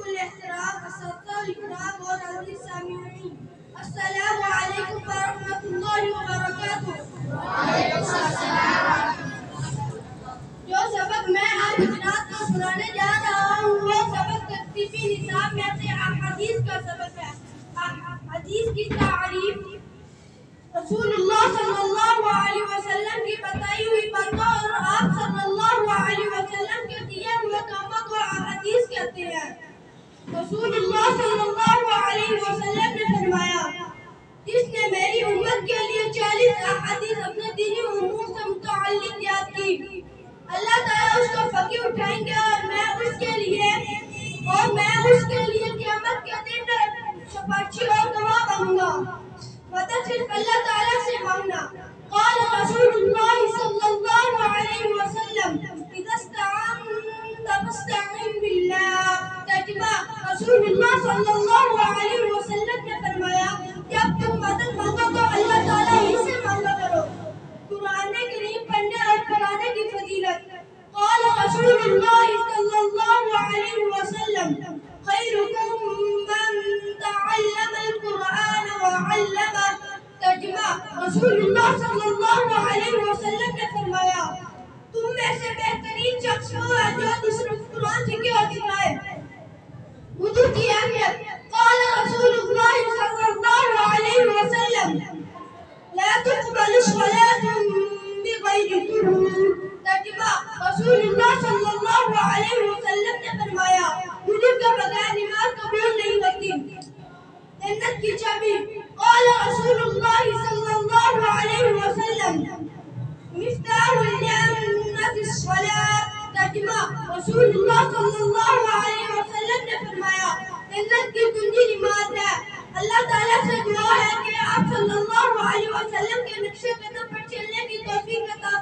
بكل احترام السادة الكرام والعزيز السامعين، السلام عليكم ورحمة الله وبركاته. وعليكم السلام. جو سبق میں آپ حضرات کو سنانے جا رہا ہوں وہ سبق ترتیبی نصاب میں سے احادیث کا سبق ہے۔ حدیث کی تعریف: رسول اللہ صلی اللہ علیہ وسلم کی بتائی ہوئی باتوں اور آپ صلی اللہ علیہ وسلم کے دیے ہوئے کاموں کو احادیث کہتے ہیں۔ رسول اللہ صلی اللہ علیہ وسلم نے فرمایا، جس نے میری امت کے لیے 40 احادیث اپنے دینی امور سے متعلق یاد کی، اللہ تعالیٰ اس کو فقیر اٹھائیں گے اور میں اس کے لیے قیامت کے دن سفارشی اور گواہ بنوں گا۔ مدد صرف اللہ تعالیٰ سے مانگنا۔ قال رسول اللہ صلی اللہ علیہ وسلم، اذا استعنت فاستعن باللہ۔ ترجمہ: رسول اللہ صلی اللہ علیہ وسلم نے فرمایا، جب تم مدد مانگو تو اللہ تعالیٰ ہی سے مانگا کرو۔ قرآن کریم پڑھنے اور پڑھانے کی فضیلت۔ قال رسول اللہ صلی اللہ علیہ وسلم، خیرکم من تعلم القرآن وعلمہ۔ ترجمہ: رسول اللہ صلی اللہ علیہ وسلم نے فرمایا، تم میں سے بہترین شخص وہ ہے جو دوسروں کو قرآن سیکھے اور سکھائے۔ وضو کی اہمیت۔ قال رسول اللہ صلی اللہ علیہ وسلم، لا تقبل الصلاة بغیر طہور۔ ترجمہ: رسول اللہ صلی اللہ علیہ وسلم نے فرمایا، وضو کے بغیر نماز قبول نہیں ہوتی۔ جنت کی چابی۔ قال رسول اللہ صلی اللہ علیہ وسلم، مفتاح الجنت الصلاۃ۔ ترجمہ: رسول اللہ صلی اللہ علیہ وسلم نے فرمایا، جنت کی کنجی نماز ہے۔ اللہ تعالیٰ سے دعا ہے کہ آپ صلی اللہ علیہ وسلم کے نقش قدم پر چلنے کی توفیق عطا